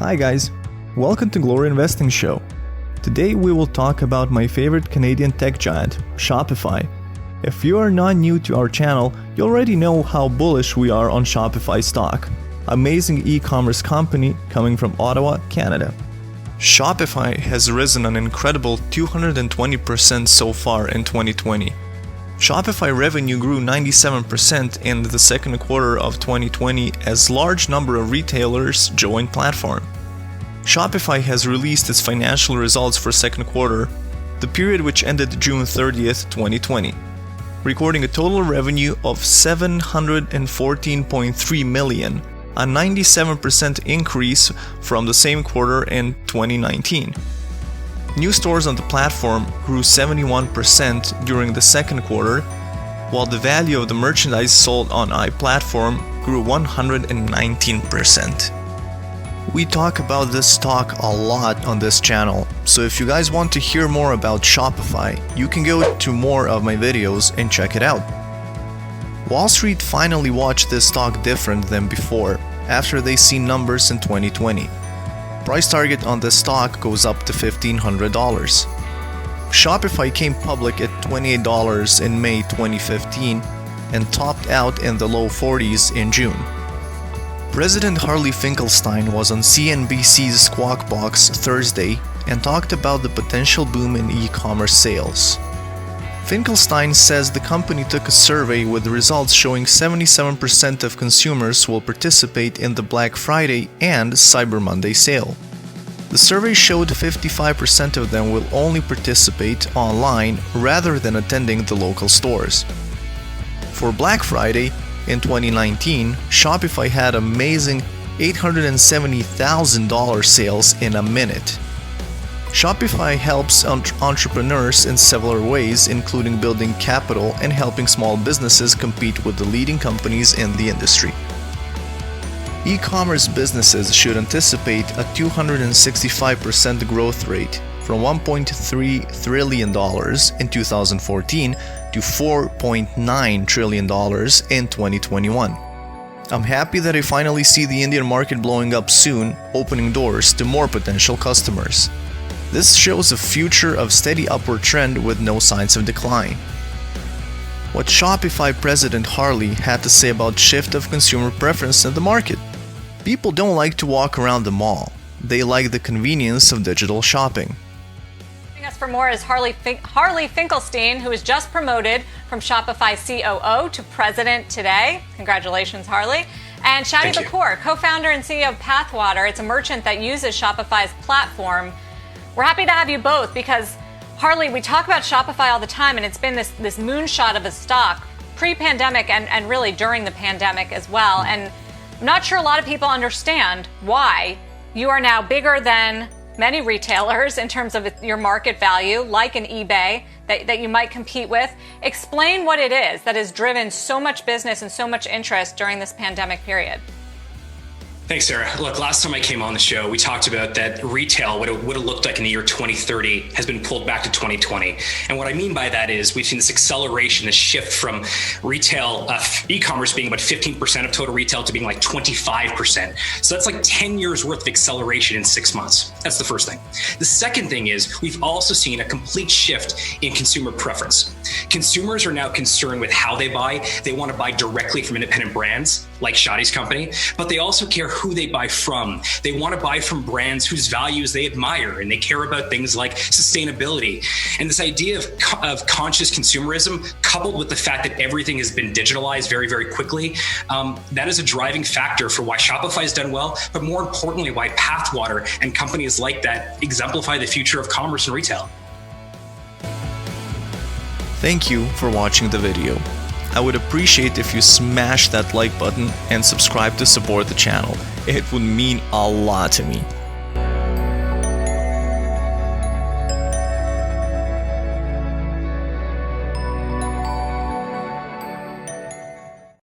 Hi guys, welcome to Glory Investing Show. Today we will talk about my favorite Canadian tech giant, Shopify. If you are not new to our channel, you already know how bullish we are on Shopify stock, amazing e-commerce company coming from Ottawa, Canada. Shopify has risen an incredible 220% so far in 2020. Shopify revenue grew 97% in the second quarter of 2020 as large number of retailers joined platform. Shopify has released its financial results for second quarter, the period which ended June 30th, 2020, recording a total revenue of $714.3 million, a 97% increase from the same quarter in 2019. New stores on the platform grew 71% during the second quarter, while the value of the merchandise sold on iPlatform grew 119%. We talk about this stock a lot on this channel, so if you guys want to hear more about Shopify, you can go to more of my videos and check it out. Wall Street finally watched this stock different than before after they seen numbers in 2020. Price target on this stock goes up to $1,500. Shopify came public at $28 in May 2015 and topped out in the low 40s in June. President Harley Finkelstein was on CNBC's Squawk Box Thursday and talked about the potential boom in e-commerce sales. Finkelstein says the company took a survey with results showing 77% of consumers will participate in the Black Friday and Cyber Monday sale. The survey showed 55% of them will only participate online rather than attending the local stores. For Black Friday in 2019, Shopify had amazing $870,000 sales in a minute. Shopify helps entrepreneurs in several ways, including building capital and helping small businesses compete with the leading companies in the industry. E-commerce businesses should anticipate a 265% growth rate from $1.3 trillion in 2014 to $4.9 trillion in 2021. I'm happy that I finally see the Indian market blowing up soon, opening doors to more potential customers. This shows a future of steady upward trend with no signs of decline. What Shopify President Harley had to say about shift of consumer preference in the market. People don't like to walk around the mall. They like the convenience of digital shopping. Joining us for more is Harley Finkelstein, who was just promoted from Shopify COO to President today. Congratulations, Harley. And Shadi Bakour, co-founder and CEO of Pathwater. It's a merchant that uses Shopify's platform. We're happy to have you both because, Harley, we talk about Shopify all the time, and it's been this moonshot of a stock pre-pandemic and really during the pandemic as well. And I'm not sure a lot of people understand why you are now bigger than many retailers in terms of your market value, like an eBay that you might compete with. Explain what it is that has driven so much business and so much interest during this pandemic period. Thanks, Sarah. Look, last time I came on the show, we talked about that retail, what it would have looked like in the year 2030, has been pulled back to 2020. And what I mean by that is we've seen this acceleration, this shift from retail, e-commerce being about 15% of total retail to being like 25%. So that's like 10 years worth of acceleration in 6 months. That's the first thing. The second thing is we've also seen a complete shift in consumer preference. Consumers are now concerned with how they buy. They want to buy directly from independent brands like Shadi's company, but they also care who they buy from. They want to buy from brands whose values they admire, and they care about things like sustainability. And this idea of conscious consumerism, coupled with the fact that everything has been digitalized very, very quickly, that is a driving factor for why Shopify has done well, but more importantly, why Pathwater and companies like that exemplify the future of commerce and retail. Thank you for watching the video. I would appreciate if you smash that like button and subscribe to support the channel. It would mean a lot to me.